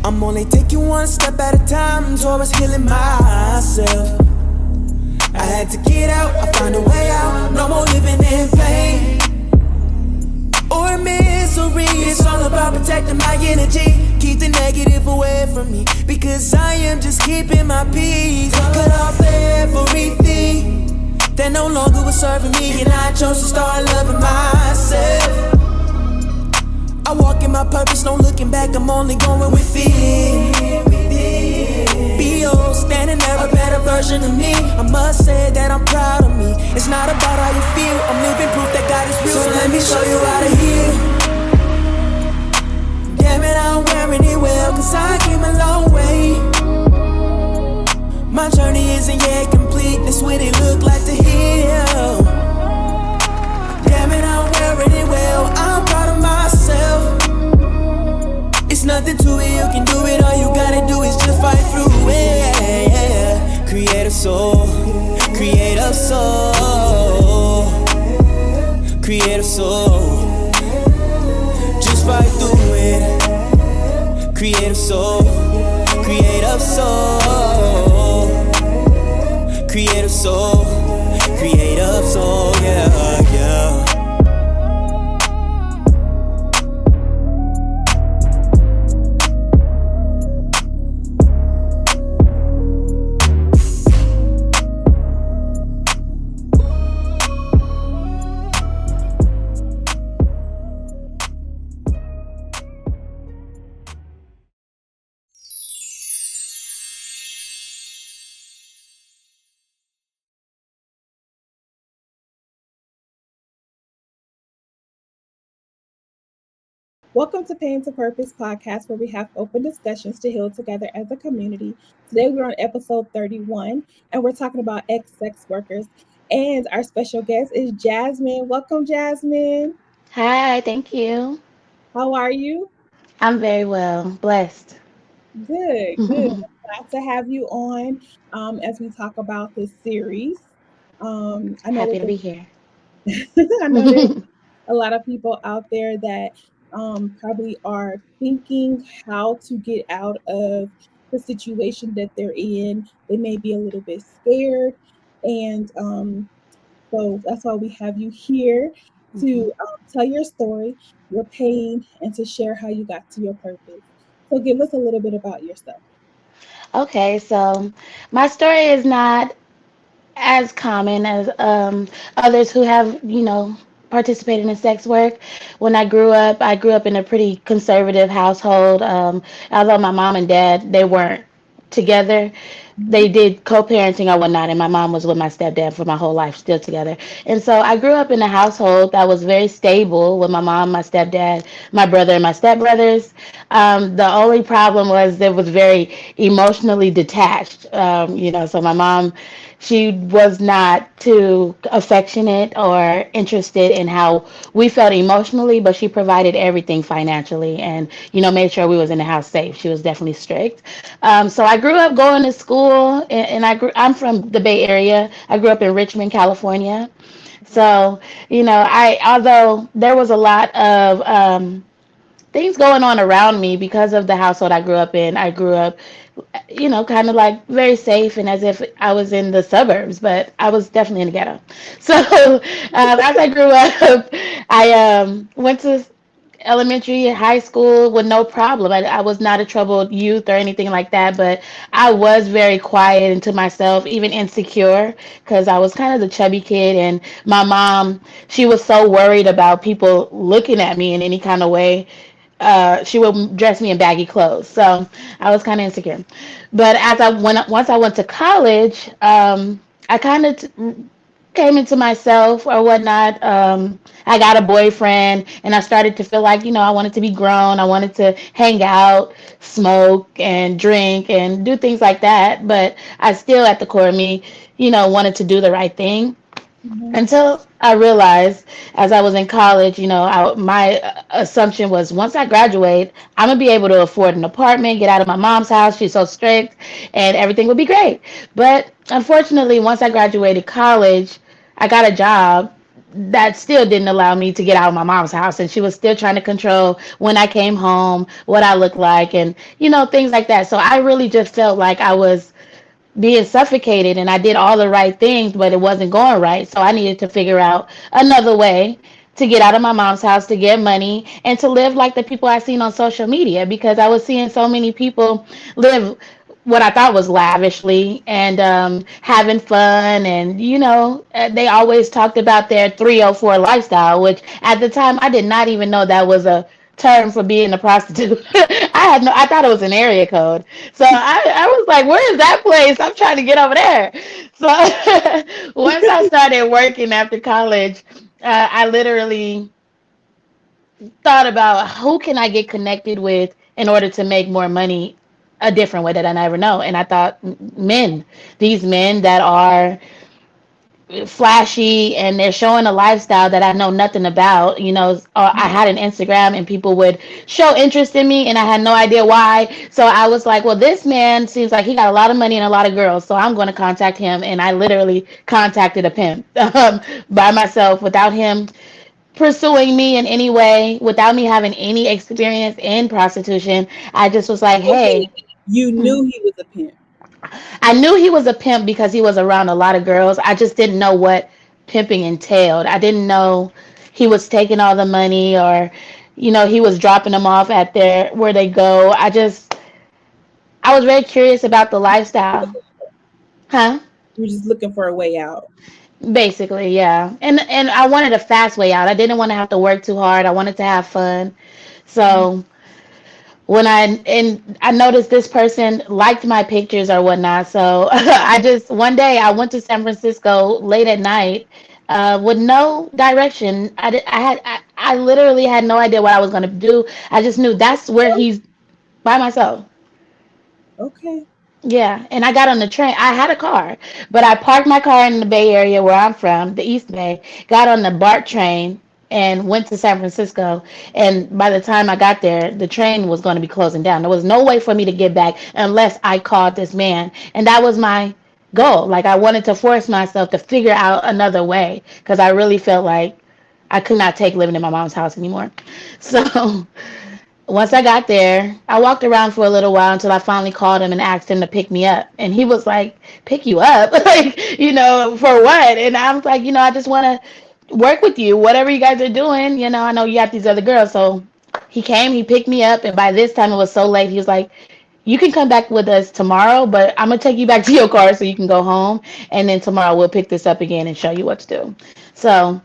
I'm only taking one step at a time towards healing myself. I had to get out, I found a way out. No more living in pain or misery. It's all about protecting my energy. Keep the negative away from me, because I am just keeping my peace. Cut off everything that no longer was serving me, and I chose to start loving myself. I walk in my purpose, no looking back, I'm only going with it. B.O. standing there, a better version of me. I must say that I'm proud of me. It's not about how you feel, I'm living proof that God is real. So let me show you how to heal. Damn it, I'm wearing it well, cause I came a long way. My journey isn't yet complete, that's what it look like to heal. Damn it, I'm wearing it well, I'm proud of myself. It's nothing to it, you can do it, all you gotta do is just fight through it. Creative soul, creative soul, creative soul. Just fight through it. Creative soul, creative soul, creative soul, creative soul, yeah, yeah. Welcome to Pain to Purpose podcast, where we have open discussions to heal together as a community. Today we're on episode 31, and we're talking about ex-sex workers. And our special guest is Jasmine. Welcome, Jasmine. Hi, thank you. How are you? I'm very well, blessed. Good, good. Glad to have you on as we talk about this series. I know Happy with to be here. I know there's a lot of people out there that probably are thinking how to get out of the situation that they're in. They may be a little bit scared. And so that's why we have you here to tell your story, your pain, and to share how you got to your purpose. So give us a little bit about yourself. Okay, so my story is not as common as others who have, participated in sex work. When I grew up in a pretty conservative household. Although my mom and dad, they weren't together. They Mhm. did co-parenting or whatnot, and my mom was with my stepdad for my whole life, still together. And so I grew up in a household that was very stable with my mom, my stepdad, my brother, and my stepbrothers. The only problem was it was very emotionally detached. So my mom, she was not too affectionate or interested in how we felt emotionally, but she provided everything financially and, made sure we was in the house safe. She was definitely strict. So I grew up going to school, and I'm from the Bay Area. I grew up in Richmond, California. So, although there was a lot of things going on around me because of the household I grew up in, I grew up, kind of like very safe and as if I was in the suburbs, but I was definitely in the ghetto. So as I grew up, I went to elementary, high school with no problem. I was not a troubled youth or anything like that, but I was very quiet and to myself, even insecure, because I was kind of the chubby kid. And my mom, she was so worried about people looking at me in any kind of way. She would dress me in baggy clothes, so I was kind of insecure. But once I went to college, I kind of came into myself or whatnot. I got a boyfriend, and I started to feel like, I wanted to be grown. I wanted to hang out, smoke, and drink, and do things like that. But I still, at the core of me, wanted to do the right thing. Mhm. Until I realized, as I was in college, my assumption was once I graduate, I'm gonna be able to afford an apartment, get out of my mom's house. She's so strict, and everything would be great. But unfortunately, once I graduated college, I got a job that still didn't allow me to get out of my mom's house, and she was still trying to control when I came home, what I looked like, and things like that. So I really just felt like I was being suffocated, and I did all the right things, but it wasn't going right. So I needed to figure out another way to get out of my mom's house, to get money, and to live like the people I seen on social media, because I was seeing so many people live what I thought was lavishly and having fun. And, they always talked about their 304 lifestyle, which at the time I did not even know that was a term for being a prostitute. I thought it was an area code. So I was like, where is that place? I'm trying to get over there. So once I started working after college, I literally thought about who can I get connected with in order to make more money a different way that I never know. And I thought men, these men that are flashy and they're showing a lifestyle that I know nothing about. I had an Instagram and people would show interest in me and I had no idea why. So I was like, well, this man seems like he got a lot of money and a lot of girls, so I'm going to contact him. And I literally contacted a pimp by myself, without him pursuing me in any way, without me having any experience in prostitution. I just was like, So wait, hey. you knew he was a pimp. I knew he was a pimp because he was around a lot of girls. I just didn't know what pimping entailed. I didn't know he was taking all the money, or, he was dropping them off at their where they go. I was very curious about the lifestyle. Huh? You were just looking for a way out. Basically, yeah. And I wanted a fast way out. I didn't want to have to work too hard. I wanted to have fun. Mhm. So I noticed this person liked my pictures or whatnot. So I just one day I went to San Francisco late at night, with no direction. I literally had no idea what I was gonna do. I just knew that's where he's, by myself. Okay. Yeah, and I got on the train. I had a car, but I parked my car in the Bay Area where I'm from, the East Bay, got on the BART train and went to San Francisco. And by the time I got there, the train was going to be closing down. There was no way for me to get back unless I called this man. And that was my goal. Like, I wanted to force myself to figure out another way because I really felt like I could not take living in my mom's house anymore. So once I got there, I walked around for a little while until I finally called him and asked him to pick me up. And he was like, pick you up? Like, for what? And I was like, I just want to work with you, whatever you guys are doing. I know you got these other girls. So he came, he picked me up. And by this time, it was so late. He was like, you can come back with us tomorrow, but I'm going to take you back to your car so you can go home. And then tomorrow we'll pick this up again and show you what to do. So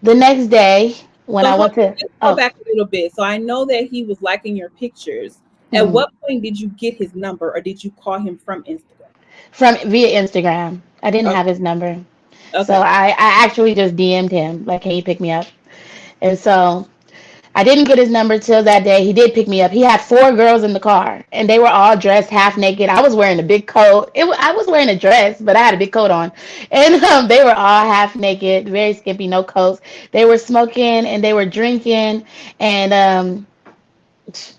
the next day, when So I hold went on, to, let's go back a little bit. So I know that he was liking your pictures. At mhm, what point did you get his number, or did you call him from Instagram? from via Instagram. I didn't Okay. have his number. So Okay. I actually just DM'd him, like, can you pick me up? And so I didn't get his number till that day. He did pick me up. He had four girls in the car, and they were all dressed half naked. I was wearing a big coat. I was wearing a dress, but I had a big coat on. And they were all half naked, very skimpy, no coats. They were smoking and they were drinking, and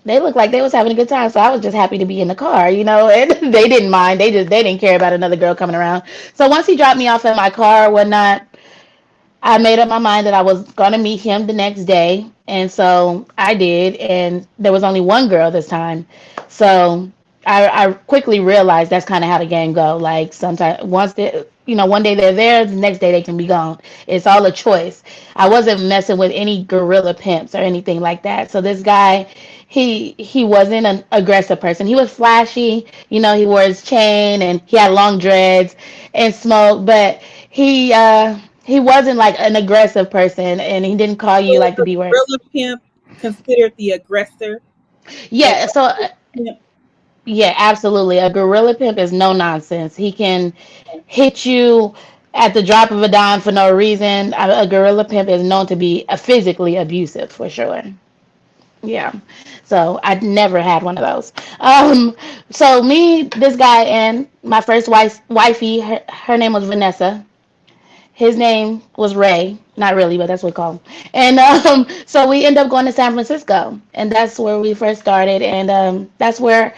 they looked like they was having a good time. So I was just happy to be in the car, and they didn't mind. They didn't care about another girl coming around. So once he dropped me off at my car or whatnot, I made up my mind that I was gonna meet him the next day, and so I did. And there was only one girl this time, so I quickly realized that's kind of how the game go. Like, sometimes once they, one day they're there, the next day they can be gone. It's all a choice. I wasn't messing with any gorilla pimps or anything like that. So this guy, he wasn't an aggressive person. He was flashy. He wore his chain and he had long dreads and smoked, but he wasn't like an aggressive person, and he didn't call So you is like the a B word. gorilla pimp considered the aggressor? Like, Yeah, so pimp? yeah, absolutely. A gorilla pimp is no nonsense. He can hit you at the drop of a dime for no reason. A gorilla pimp is known to be physically abusive for sure. Yeah. So I never had one of those. So me, this guy, and my first wifey, her name was Vanessa. His name was Ray. Not really, but that's what we call him. And so we ended up going to San Francisco, and that's where we first started. And that's where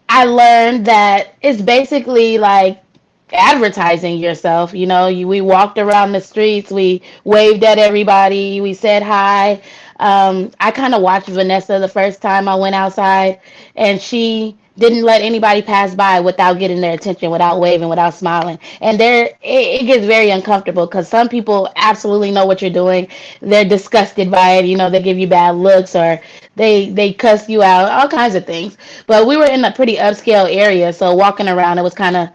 I learned that it's basically like advertising yourself. You know, we walked around the streets, we waved at everybody, we said hi. I kind of watched Vanessa the first time I went outside, and she didn't let anybody pass by without getting their attention, without waving, without smiling. And it gets very uncomfortable because some people absolutely know what you're doing. They're disgusted by it. You know, they give you bad looks or they cuss you out, all kinds of things. But we were in a pretty upscale area, so walking around, it was kind of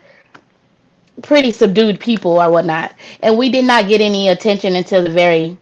pretty subdued people or whatnot. And we did not get any attention until the very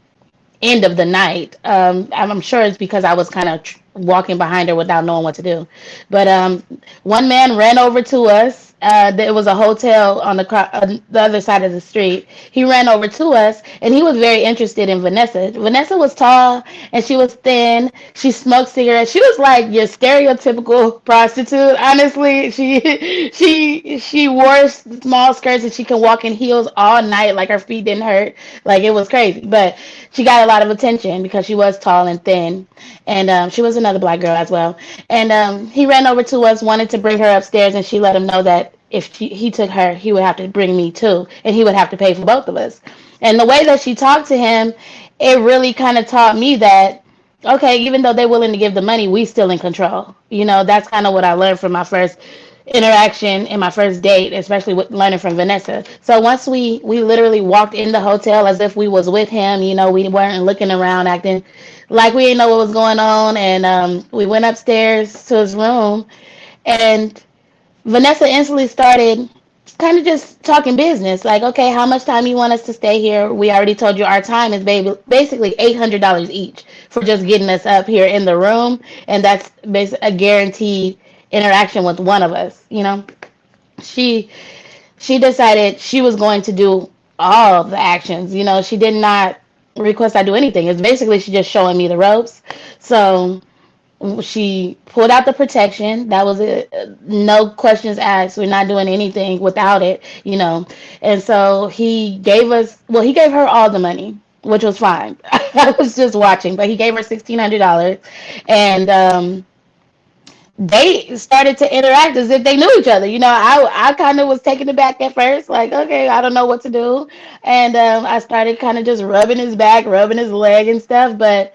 end of the night. I'm sure it's because I was kind of walking behind her without knowing what to do. But one man ran over to us. There was a hotel on the other side of the street. He ran over to us, and he was very interested in Vanessa. Vanessa was tall, and she was thin. She smoked cigarettes. She was like your stereotypical prostitute. Honestly, she wore small skirts, and she could walk in heels all night, like her feet didn't hurt. Like it was crazy, but she got a lot of attention because she was tall and thin, and she was another black girl as well. And he ran over to us, wanted to bring her upstairs, and she let him know that if he took her, he would have to bring me too, and he would have to pay for both of us. And the way that she talked to him, it really kind of taught me that okay, even though they're willing to give the money, we still in control. You know, that's kind of what I learned from my first interaction in my first date, especially with learning from Vanessa. So once we literally walked in the hotel as if we was with him, you know, we weren't looking around acting like we didn't know what was going on, and we went upstairs to his room, and Vanessa instantly started kind of just talking business. Like, okay, how much time you want us to stay here? We already told you our time is basically $800 each for just getting us up here in the room, and that's a guaranteed interaction with one of us. You know, she she decided she was going to do all the actions. You know, she did not request I do anything. It's basically she just showing me the ropes. So she pulled out the protection. That was it. No questions asked. We're not doing anything without it, you know. And so he gave her all the money, which was fine. I was just watching, but he gave her $1,600, and they started to interact as if they knew each other. You know, I kind of was taken aback at first, like, okay, I don't know what to do, and I started kind of just rubbing his back, rubbing his leg and stuff, but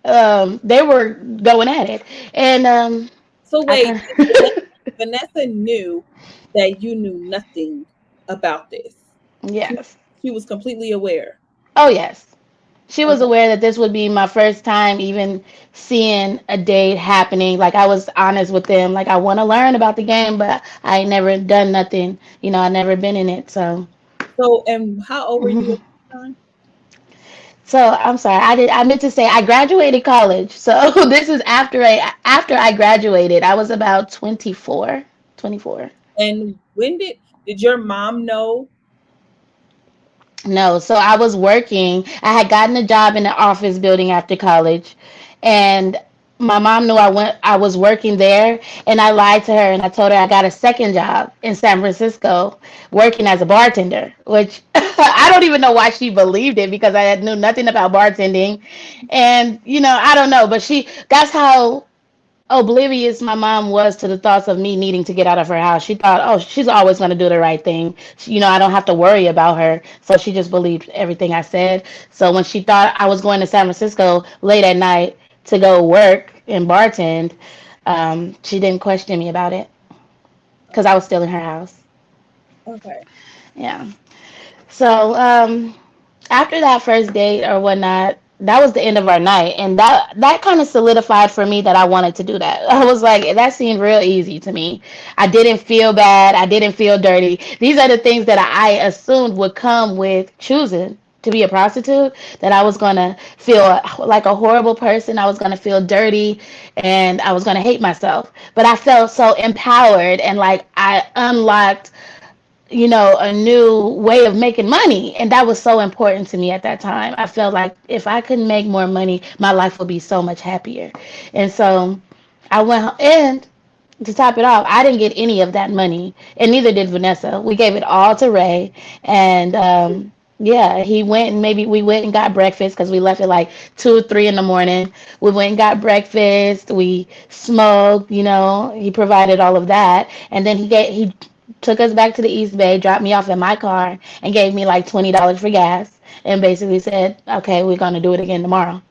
they were going at it, and So I wait, kind Vanessa, of Vanessa knew that you knew nothing about this. She, yes, she was completely aware. oh yes, she was Okay. aware that this would be my first time even seeing a date happening. Like I was honest with them, like I want to learn about the game, but I ain't never done nothing. You know, I never been in it, so. So, and how old were you at the time? So I'm sorry. I meant to say I graduated college. So this is after I graduated. I was about 24. 24. And when did your mom know? No, so I was working. I had gotten a job in the office building after college, and my mom knew I was working there, and I lied to her and I told her I got a second job in San Francisco working as a bartender, which I don't even know why she believed it because I knew nothing about bartending. And you know, I don't know, but that's how oblivious my mom was to the thoughts of me needing to get out of her house. She thought, oh, she's always going to do the right thing. You know, I don't have to worry about her. So she just believed everything I said. So when she thought I was going to San Francisco late at night to go work and bartend, she didn't question me about it because I was still in her house. Okay. Yeah. So after that first date or whatnot, that was the end of our night, and that kind of solidified for me that I wanted to do that. I was like, that seemed real easy to me. I didn't feel bad. I didn't feel dirty. These are the things that I assumed would come with choosing to be a prostitute. That I was gonna feel like a horrible person. I was gonna feel dirty, and I was gonna hate myself. But I felt so empowered, and like I unlocked a new way of making money. And that was so important to me at that time. I felt like if I could make more money, my life would be so much happier. And so I went and to top it off, I didn't get any of that money, and neither did Vanessa. We gave it all to Ray, and yeah, he went and maybe we went and got breakfast because we left at like 2 or 3 in the morning. We went and got breakfast. We smoked. He provided all of that, and then he took us back to the East Bay, dropped me off in my car, and gave me like $20 for gas, and basically said, "Okay, we're gonna do it again tomorrow."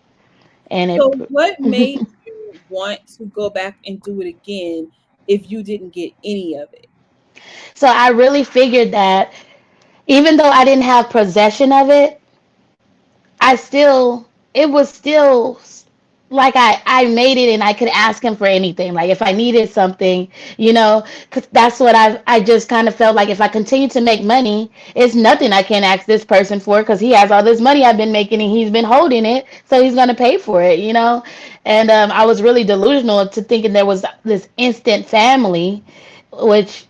And So what it made you want to go back and do it again if you didn't get any of it? so I really figured that even though I didn't have possession of it, it was still like I made it and I could ask him for anything. Like if I needed something, cause that's what I just kind of felt like if I continue to make money, it's nothing I can ask this person for because he has all this money I've been making and he's been holding it. So he's going to pay for it. And I was really delusional to thinking there was this instant family, which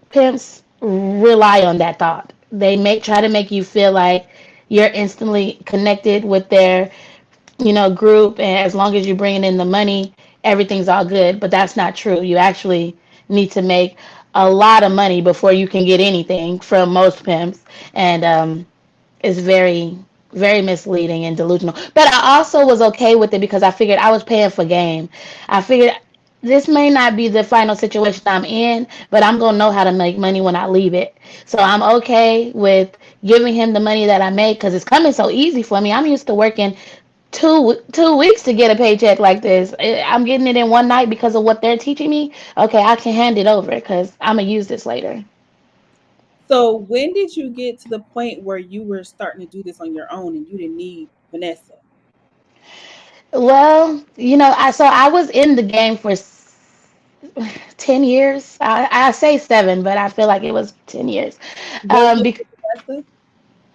pimps rely on that thought. They try to make you feel like you're instantly connected with their, group, and as long as you're bringing in the money, everything's all good. But that's not true. You actually need to make a lot of money before you can get anything from most pimps, and is very, very misleading and delusional. But I also was okay with it because I figured I was paying for game. I figured this may not be the final situation I'm in, but I'm gonna know how to make money when I leave it. So I'm okay with giving him the money that I make because it's coming so easy for me. I'm used to working 2 weeks to get a paycheck like this. I'm getting it in one night because of what they're teaching me. Okay, I can hand it over because I'm gonna use this later. So when did you get to the point where you were starting to do this on your own and you didn't need Vanessa? Well, I was in the game for 10 years. I say 7, but I feel like it was 10 years. Working Bec with Vanessa?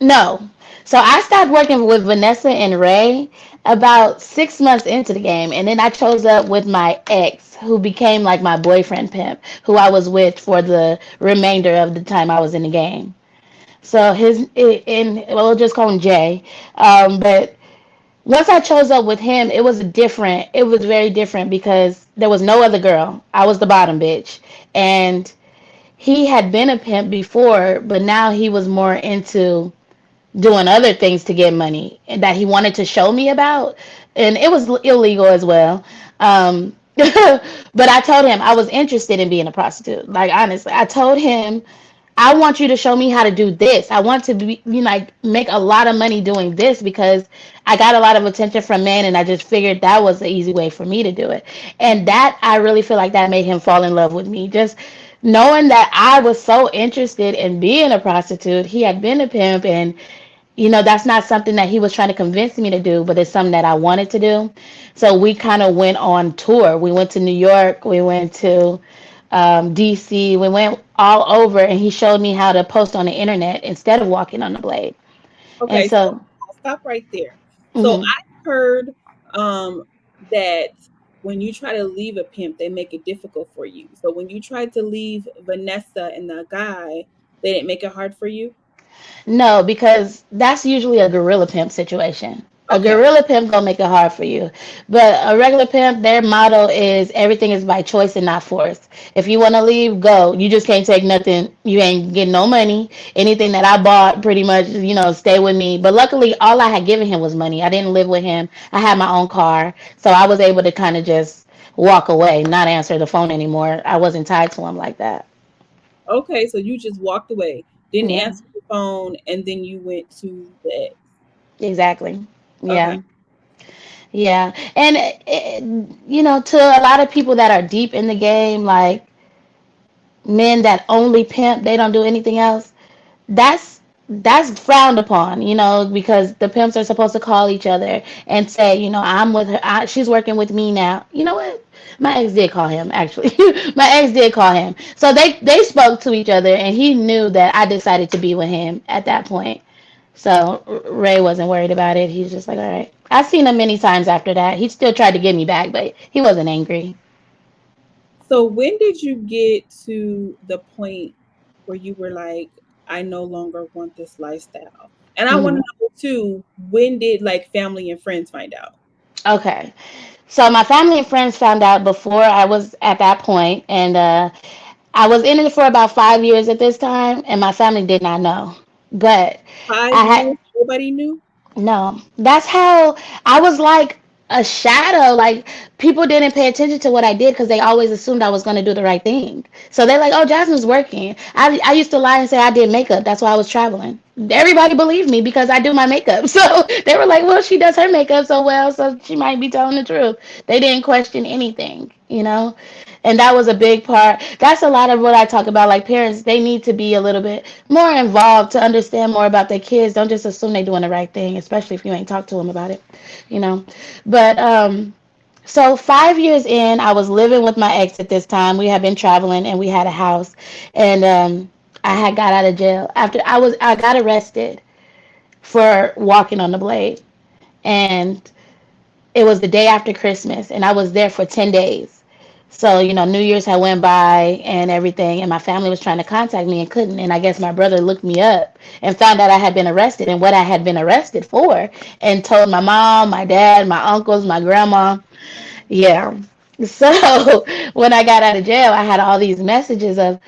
no, so I started working with Vanessa and Ray about 6 months into the game, and then I chose up with my ex, who became like my boyfriend pimp, who I was with for the remainder of the time I was in the game. So we'll just call him Jay. But once I chose up with him, it was very different because there was no other girl. I was the bottom bitch. And he had been a pimp before, but now he was more into doing other things to get money and that he wanted to show me about. And it was illegal as well. But I told him I was interested in being a prostitute. Like, honestly, I told him I want you to show me how to do this. I want to be, like make a lot of money doing this because I got a lot of attention from men, and I just figured that was the easy way for me to do it. And that I really feel like that made him fall in love with me. Just knowing that I was so interested in being a prostitute. He had been a pimp, and that's not something that he was trying to convince me to do, but it's something that I wanted to do. So we kind of went on tour. We went to New York. We went to DC. We went all over, and he showed me how to post on the internet instead of walking on the blade. And Okay, so so, I'll stop right there. So mhm. I heard um that when you try to leave a pimp, they make it difficult for you. So when you tried to leave Vanessa and the guy, they didn't make it hard for you? No, because that's usually a gorilla pimp situation. A Okay. gorilla pimp gonna make it hard for you, but a regular pimp, their motto is everything is by choice and not force. If you want to leave, go. You just can't take nothing. You ain't getting no money. Anything that I bought, pretty much, stay with me. But luckily, all I had given him was money. I didn't live with him. I had my own car, so I was able to kind of just walk away, not answer the phone anymore. I wasn't tied to him like that. Okay, so you just walked away, didn't Yeah, answer the phone, and then you went to the ex. exactly. Okay. Yeah. Yeah, and to a lot of people that are deep in the game, like men that only pimp, they don't do anything else. That's frowned upon, because the pimps are supposed to call each other and say, I'm with her. She's working with me now. You know what? My ex did call him actually. My ex did call him, so they spoke to each other, and he knew that I decided to be with him at that point. So Ray wasn't worried about it. He's just like, all right. I've seen him many times after that. He still tried to get me back, but he wasn't angry. So when did you get to the point where you were like, I no longer want this lifestyle? And I want Hmm. to know too, when did like family and friends find out? Okay. So my family and friends found out before I was at that point, and I was in it for about 5 years at this time, and my family did not know. But Five I had years, nobody knew. no. That's how I was like a shadow. Like people didn't pay attention to what I did because they always assumed I was going to do the right thing. So they're like, "Oh, Jasmine's working." I used to lie and say I did makeup. That's why I was traveling. Everybody believed me because I do my makeup. So they were like, "Well, she does her makeup so well, so she might be telling the truth." They didn't question anything, you know. And that was a big part. That's a lot of what I talk about. Like parents, they need to be a little bit more involved to understand more about their kids. Don't just assume they're doing the right thing, especially if you ain't talked to them about it, you know. But so 5 years in, I was living with my ex at this time. We had been traveling and we had a house, and I had got out of jail after I got arrested for walking on the blade, and it was the day after Christmas, and I was there for 10 days. So, New Year's had went by and everything, and my family was trying to contact me and couldn't. And I guess my brother looked me up and found out I had been arrested and what I had been arrested for, and told my mom, my dad, my uncles, my grandma. Yeah. So when I got out of jail, I had all these messages of,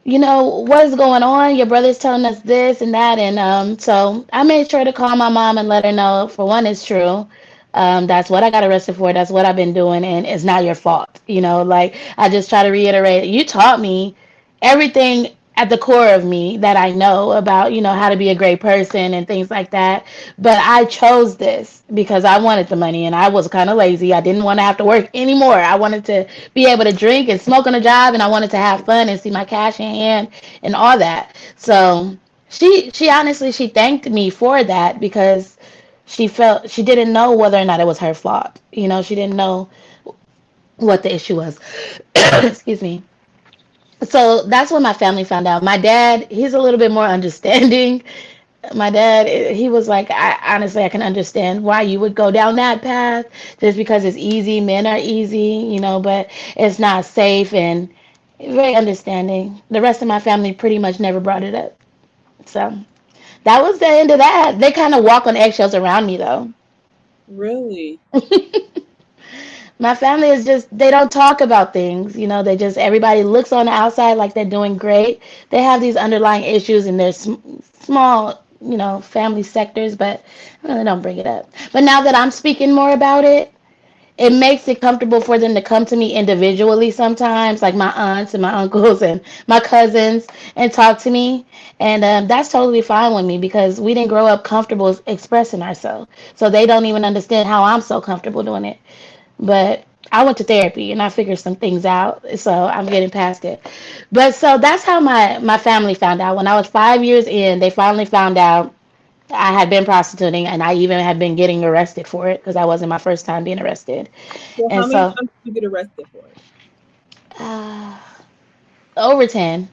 what is going on? Your brother's telling us this and that. And so I made sure to call my mom and let her know, for one, it's true. That's what I got arrested for. That's what I've been doing. And it's not your fault. Like I just try to reiterate, you taught me everything at the core of me that I know about, how to be a great person and things like that. But I chose this because I wanted the money and I was kind of lazy. I didn't want to have to work anymore. I wanted to be able to drink and smoke on a job, and I wanted to have fun and see my cash in hand and all that. So she honestly, she thanked me for that because she felt she didn't know whether or not it was her fault. She didn't know what the issue was. Excuse me. So that's when my family found out. My dad, he's a little bit more understanding. My dad, he was like, I honestly, I can understand why you would go down that path just because it's easy. Men are easy, but it's not safe, and very understanding. The rest of my family pretty much never brought it up. So that was the end of that. They kind of walk on eggshells around me, though. Really? My family is just, they don't talk about things, they just, everybody looks on the outside like they're doing great. They have these underlying issues in their small, family sectors, but they don't bring it up. But now that I'm speaking more about it, it makes it comfortable for them to come to me individually sometimes, like my aunts and my uncles and my cousins, and talk to me. And that's totally fine with me because we didn't grow up comfortable expressing ourselves. So they don't even understand how I'm so comfortable doing it. But I went to therapy and I figured some things out, so I'm getting past it. But so that's how my family found out. When I was 5 years in, they finally found out I had been prostituting, and I even had been getting arrested for it because that wasn't my first time being arrested. So And how many so times did you get arrested for it? uh, over 10.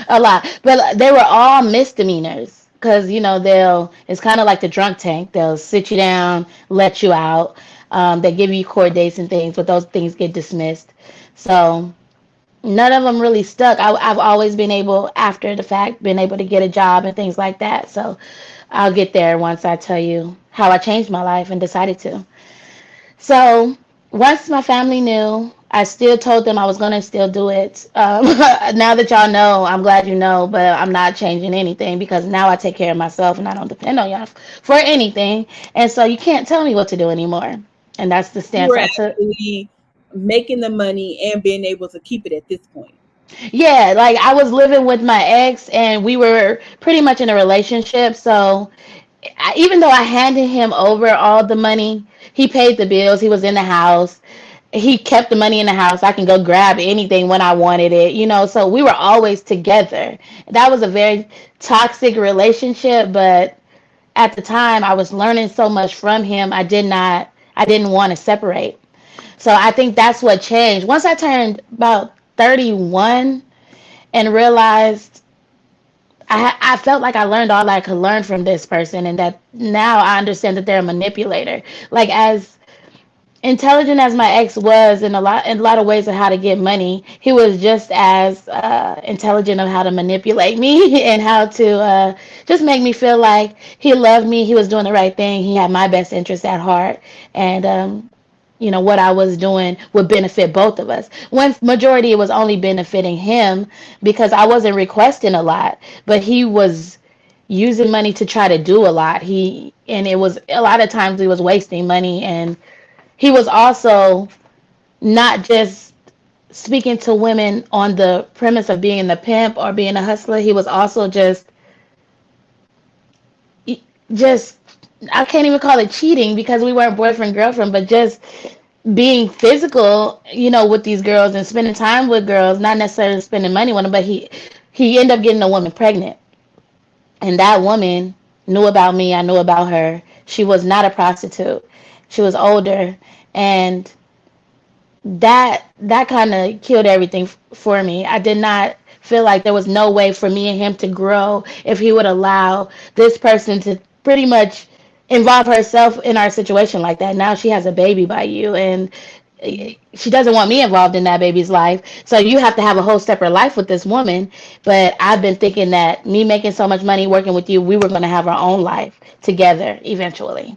A lot, but they were all misdemeanors because it's kind of like the drunk tank. They'll sit you down, let you out. They give you court dates and things, but those things get dismissed. So none of them really stuck. I've always been able, after the fact, been able to get a job and things like that. So I'll get there once I tell you how I changed my life and decided to. So once my family knew, I still told them I was going to still do it. Now that y'all know, I'm glad you know, but I'm not changing anything because now I take care of myself and I don't depend on y'all for anything. And so you can't tell me what to do anymore. And that's the You stance were I took. actually making the money and being able to keep it at this point. Yeah, like I was living with my ex and we were pretty much in a relationship. So even though I handed him over all the money, he paid the bills, he was in the house. He kept the money in the house. I can go grab anything when I wanted it, so we were always together. That was a very toxic relationship, but at the time I was learning so much from him. I didn't want to separate. So I think that's what changed. Once I turned about 31 and realized I felt like I learned all I could learn from this person, and that now I understand that they're a manipulator. Like intelligent as my ex was in a lot of ways of how to get money, he was just as intelligent of how to manipulate me and how to just make me feel like he loved me. He was doing the right thing. He had my best interest at heart, and what I was doing would benefit both of us. When majority it was only benefiting him because I wasn't requesting a lot, but he was using money to try to do a lot. And it was a lot of times he was wasting money, and he was also not just speaking to women on the premise of being the pimp or being a hustler. He was also just I can't even call it cheating because we weren't boyfriend girlfriend, but just being physical, with these girls and spending time with girls, not necessarily spending money with them, but he ended up getting a woman pregnant. And that woman knew about me, I knew about her. She was not a prostitute. She was older, and that kind of killed everything for me. I did not feel like there was no way for me and him to grow if he would allow this person to pretty much involve herself in our situation like that. Now she has a baby by you, and she doesn't want me involved in that baby's life. So you have to have a whole separate life with this woman. But I've been thinking that me making so much money working with you, we were going to have our own life together eventually.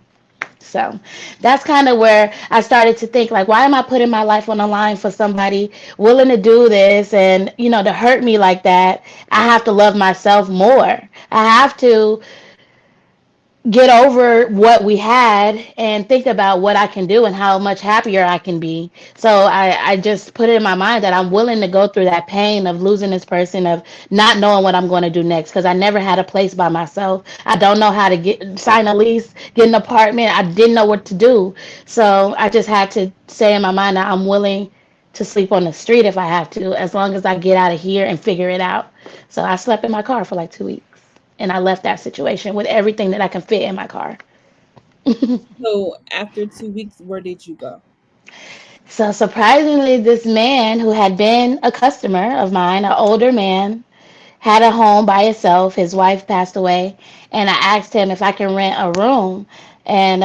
So that's kind of where I started to think, like, why am I putting my life on the line for somebody willing to do this and, to hurt me like that? I have to love myself more. I have to get over what we had and think about what I can do and how much happier I can be. So I just put it in my mind that I'm willing to go through that pain of losing this person, of not knowing what I'm going to do next, because I never had a place by myself. I don't know how to sign a lease, get an apartment. I didn't know what to do. So I just had to say in my mind that I'm willing to sleep on the street if I have to, as long as I get out of here and figure it out. So I slept in my car for like 2 weeks, and I left that situation with everything that I can fit in my car. So after 2 weeks, where did you go? So surprisingly, this man who had been a customer of mine, an older man, had a home by himself. His wife passed away, and I asked him if I can rent a room. And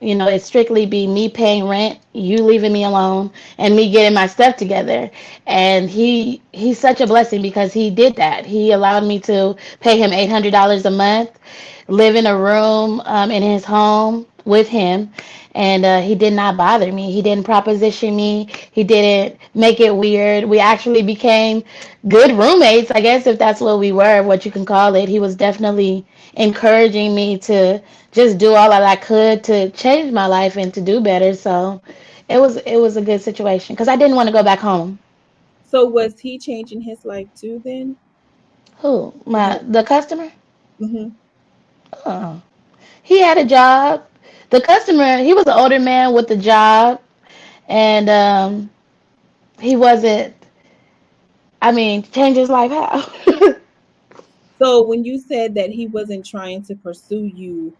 it strictly be me paying rent, you leaving me alone, and me getting my stuff together. And he's such a blessing because he did that. He allowed me to pay him $800 a month, live in a room in his home with him, and he did not bother me. He didn't proposition me. He didn't make it weird. We actually became good roommates, I guess, if that's what we were, what you can call it. He was definitely encouraging me to just do all that I could to change my life and to do better. So it was a good situation because I didn't want to go back home. So was he changing his life too then? Who? The, The customer? hmm Oh. He had a job. The customer, he was an older man with a job, and he wasn't. I mean, change his life how? So when you said that he wasn't trying to pursue you,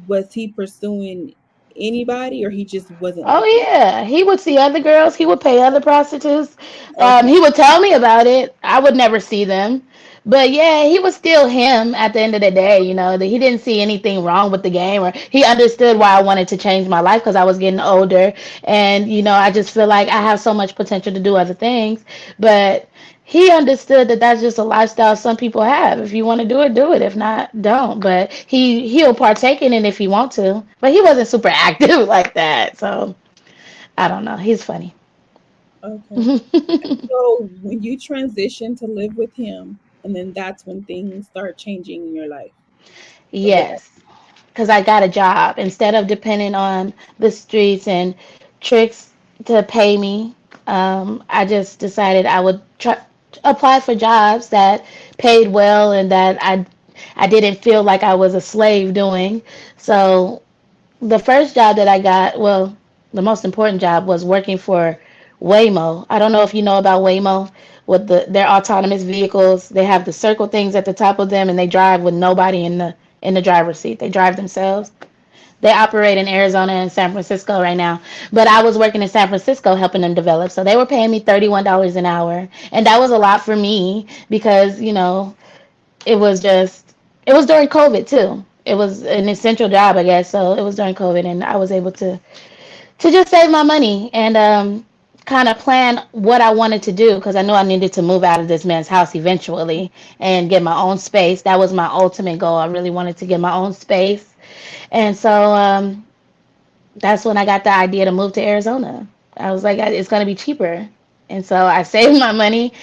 was he pursuing anybody or he just wasn't Oh looking? yeah, he would see other girls. He would pay other prostitutes. Okay. He would tell me about it. I would never see them, but yeah, he was still him at the end of the day. That he didn't see anything wrong with the game, or he understood why I wanted to change my life because I was getting older, and I just feel like I have so much potential to do other things. But he understood that that's just a lifestyle some people have. If you want to do it, do it. If not, don't. But he'll partake in it if he want to. But he wasn't super active like that. So I don't know. He's funny. Okay. So when you transition to live with him, and then that's when things start changing in your life for the better. Yes, because I got a job instead of depending on the streets and tricks to pay me. I just decided I would apply for jobs that paid well and that I didn't feel like I was a slave doing. So the first job that I got, well, the most important job was working for Waymo. I don't know if you know about Waymo with their autonomous vehicles. They have the circle things at the top of them, and they drive with nobody in the driver's seat. They drive themselves. They operate in Arizona and San Francisco right now. But I was working in San Francisco helping them develop. So they were paying me $31 an hour. And that was a lot for me because, it was just it was during COVID too. It was an essential job, I guess. So it was during COVID, and I was able to to just save my money and kind of plan what I wanted to do because I knew I needed to move out of this man's house eventually and get my own space. That was my ultimate goal. I really wanted to get my own space. And so that's when I got the idea to move to Arizona. I was like, it's going to be cheaper. And so I saved my money.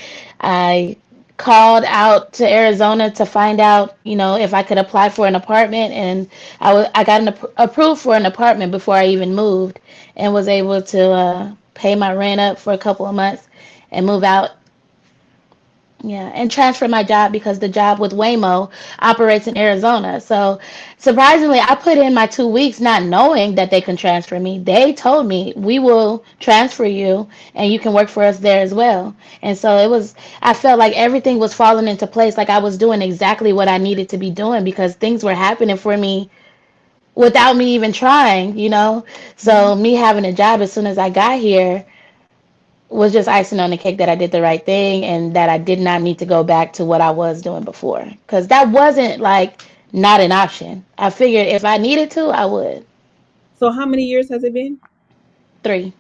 I called out to Arizona to find out, if I could apply for an apartment. And I got approved for an apartment before I even moved and was able to pay my rent up for a couple of months and move out. Yeah, and transfer my job because the job with Waymo operates in Arizona. So surprisingly, I put in my 2 weeks not knowing that they can transfer me. They told me we will transfer you and you can work for us there as well. And so I felt like everything was falling into place. Like I was doing exactly what I needed to be doing because things were happening for me without me even trying. Mhm. So me having a job as soon as I got here was just icing on the cake that I did the right thing and that I did not need to go back to what I was doing before. Because that wasn't like not an option. I figured if I needed to, I would. So how many years has it been? 3.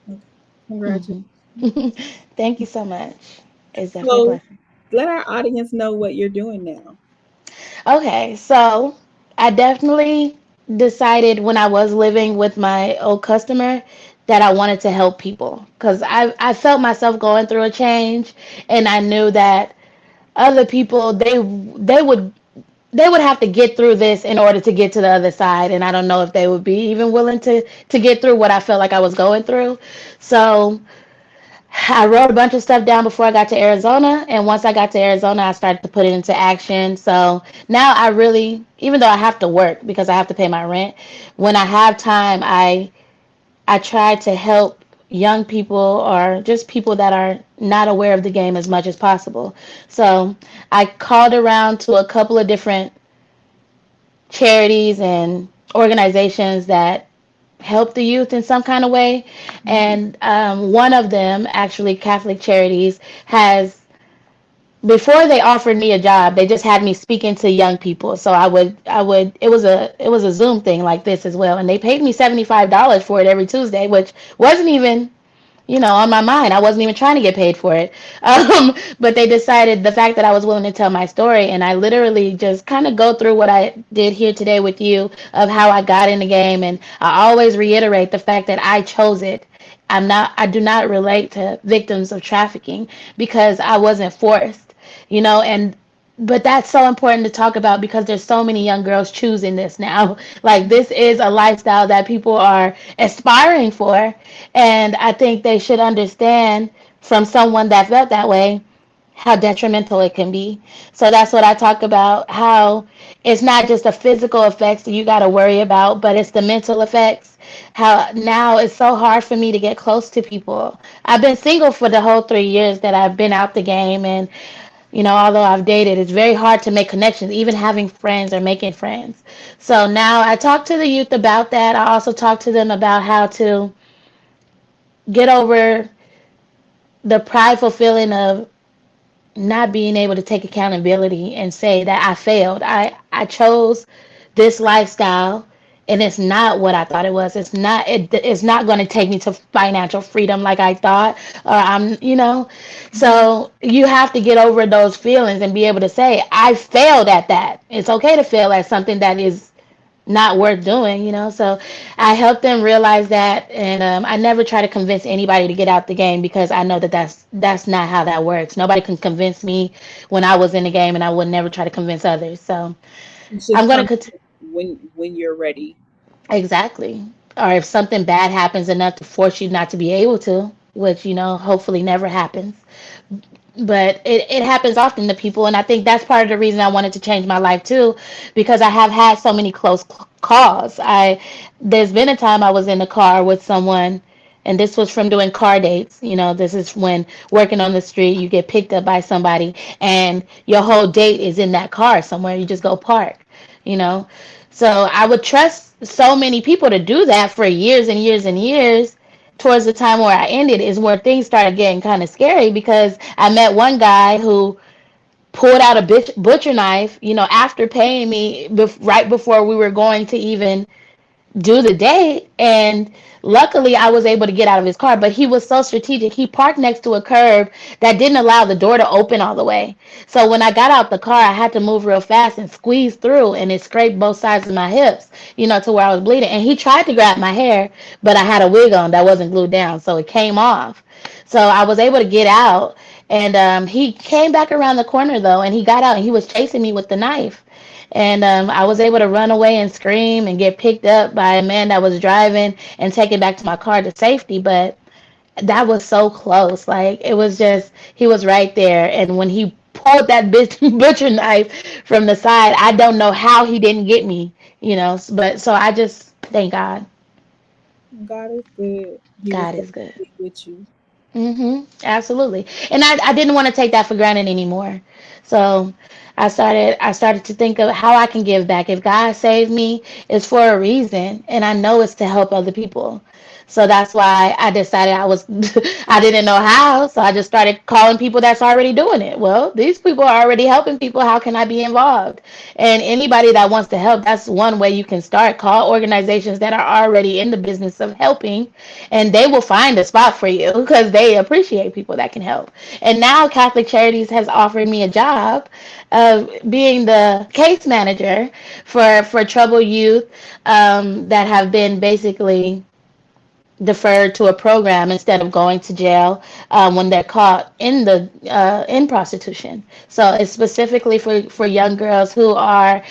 Okay. Congratulations. Hmm. Thank you so much. It's definitely a So blessing. let our audience know what you're doing now. Okay, so I definitely decided when I was living with my old customer that I wanted to help people because I felt myself going through a change and I knew that other people they would have to get through this in order to get to the other side and I don't know if they would be even willing to get through what I felt like I was going through. So I wrote a bunch of stuff down before I got to Arizona, and once I got to Arizona I started to put it into action. So now I really, even though I have to work because I have to pay my rent, when I have time I try to help young people or just people that are not aware of the game as much as possible. So I called around to a couple of different charities and organizations that help the youth in some kind of way. Mhm. And one of them, actually Catholic Charities, has before they offered me a job, they just had me speaking to young people. So I would it was a Zoom thing like this as well, and they paid me $75 for it every Tuesday, which wasn't even on my mind. I wasn't even trying to get paid for it. But they decided the fact that I was willing to tell my story, and I literally just kind of go through what I did here today with you of how I got in the game, and I always reiterate the fact that I chose it. I do not relate to victims of trafficking because I wasn't forced, and but that's so important to talk about because there's so many young girls choosing this now. Like this is a lifestyle that people are aspiring for, and I think they should understand from someone that felt that way how detrimental it can be. So that's what I talk about, how it's not just the physical effects that you got to worry about, but it's the mental effects. How now it's so hard for me to get close to people. I've been single for the whole 3 years that I've been out the game, and although I've dated, it's very hard to make connections, even having friends or making friends. So now I talk to the youth about that. I also talk to them about how to get over the prideful feeling of not being able to take accountability and say that I failed. I chose this lifestyle and it's not what I thought it was. It's not going to take me to financial freedom like I thought or Mhm. so you have to get over those feelings and be able to say I failed at that. It's okay to fail at something that is not worth doing. So I help them realize that, and I never try to convince anybody to get out the game because I know that that's not how that works. Nobody can convince me when I was in the game, and I would never try to convince others. So It's I'm just gonna come when you're ready. exactly. Or if something bad happens enough to force you not to be able to, which hopefully never happens, but it happens often to people, and I think that's part of the reason I wanted to change my life too, because I have had so many close calls. There's been a time I was in the car with someone, and this was from doing car dates. This is when working on the street you get picked up by somebody and your whole date is in that car somewhere, you just go park you know so I would trust so many people to do that for years and years and years. Towards the time where I ended is where things started getting kind of scary because I met one guy who pulled out a butcher knife, after paying me right before we were going to even do the date. And luckily I was able to get out of his car, but he was so strategic. He parked next to a curb that didn't allow the door to open all the way. So when I got out the car, I had to move real fast and squeeze through, and it scraped both sides of my hips, to where I was bleeding. And he tried to grab my hair, but I had a wig on that wasn't glued down, so it came off. So I was able to get out, and he came back around the corner though, and he got out and he was chasing me with the knife. And I was able to run away and scream and get picked up by a man that was driving and taken back to my car to safety. But that was so close. Like, it was just, he was right there. And when he pulled that butcher knife from the side, I don't know how he didn't get me. But so I just thank God. God is good. He was God is good. definitely with you. Absolutely. And I didn't want to take that for granted anymore. So I started to think of how I can give back. If God saved me, it's for a reason, and I know it's to help other people. So that's why I decided I didn't know how, so I just started calling people that's already doing it. Well, these people are already helping people. How can I be involved? And anybody that wants to help, that's one way you can start. Call organizations that are already in the business of helping, and they will find a spot for you because they appreciate people that can help. And now Catholic Charities has offered me a job of being the case manager for troubled youth that have been basically deferred to a program instead of going to jail when they're caught in prostitution. So it's specifically for young girls who are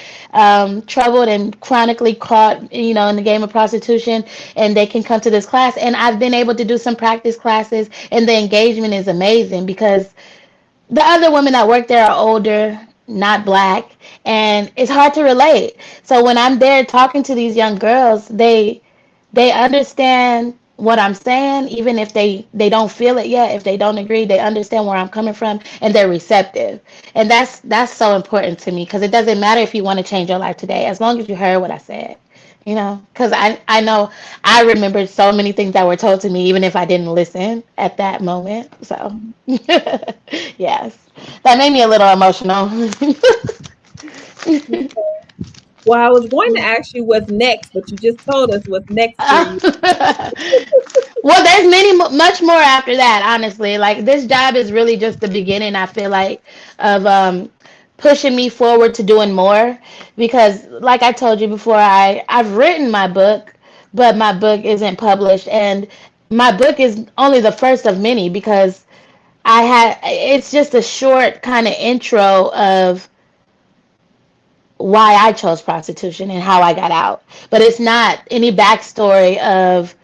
troubled and chronically caught, in the game of prostitution, and they can come to this class. And I've been able to do some practice classes, and the engagement is amazing because the other women that work there are older, not black, and it's hard to relate. So when I'm there talking to these young girls, they understand what I'm saying, even if they don't feel it yet. If they don't agree, they understand where I'm coming from, and they're receptive. And that's so important to me because it doesn't matter if you want to change your life today, as long as you heard what I said. Because I know I remembered so many things that were told to me, even if I didn't listen at that moment. So, yes, that made me a little emotional. Well, I was going to ask you what's next, but you just told us what's next for you. Well, there's much more after that, honestly. Like, this job is really just the beginning, I feel like, of pushing me forward to doing more. Because, like I told you before, I've written my book, but my book isn't published. And my book is only the first of many because it's just a short kind of intro of why I chose prostitution and how I got out. But it's not any backstory of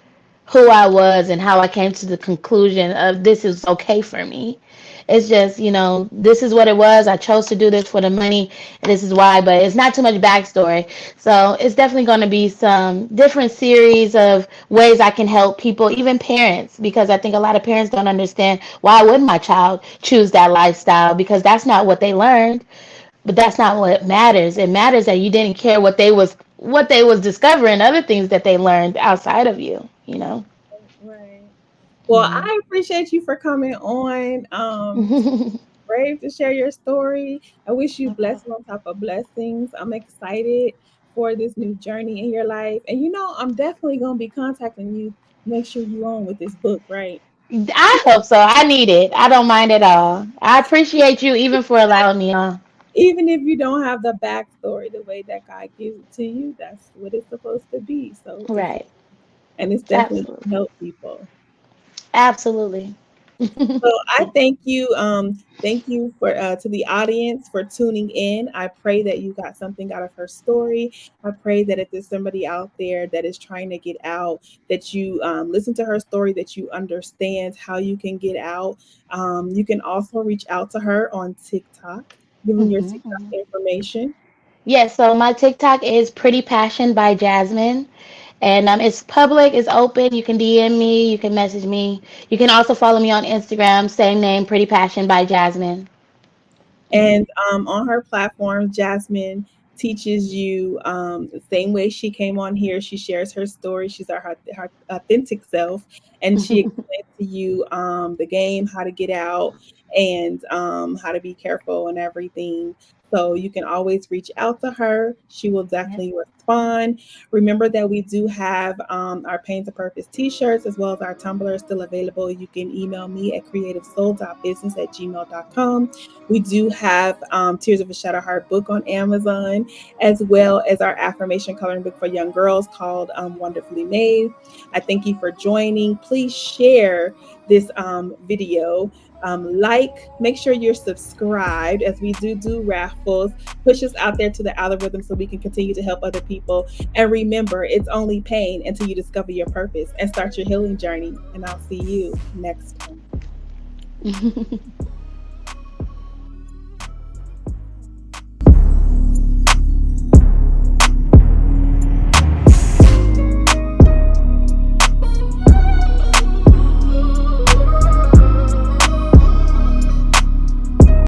who I was and how I came to the conclusion of this is okay for me. It's just, this is what it was. I chose to do this for the money. And this is why, but it's not too much backstory. So it's definitely going to be some different series of ways I can help people, even parents, because I think a lot of parents don't understand why would my child choose that lifestyle because that's not what they learned. But that's not what matters. It matters that you didn't care what they was discovering, other things that they learned outside of you. Right. Well, I appreciate you for coming on. Brave to share your story. I wish you blessing on top of blessings. I'm excited for this new journey in your life. And I'm definitely gonna be contacting you. Make sure you on with this book, right? I hope so. I need it. I don't mind at all. I appreciate you even for allowing me on. Even if you don't have the backstory, the way that God gives it to you, that's what it's supposed to be. So Right. and it's definitely Absolutely. gonna help people. Absolutely. So I thank you for to the audience for tuning in. I pray that you got something out of her story. I pray that if there's somebody out there that is trying to get out, that you listen to her story, that you understand how you can get out. You can also reach out to her on TikTok. Give them your TikTok information. Yes, so my TikTok is Pretty Passion by Jasmine. And it's public, it's open. You can DM me, you can message me. You can also follow me on Instagram, same name, Pretty Passion by Jasmine. And on her platform, Jasmine teaches you the same way she came on here. She shares her story. She's her authentic self, and she explains to you the game, how to get out, and how to be careful and everything. So you can always reach out to her. She will Yep. definitely respond. Remember that we do have our Pain to Purpose t-shirts as well as our Tumblr still available. You can email me at creativesoul.business@gmail.com. We do have Tears of a Shattered Heart book on Amazon, as well as our affirmation coloring book for young girls called Wonderfully Made. I thank you for joining. Please share this video, make sure you're subscribed as we do raffles. Push us out there to the algorithm so we can continue to help other people. And remember, it's only pain until you discover your purpose and start your healing journey. And I'll see you next time.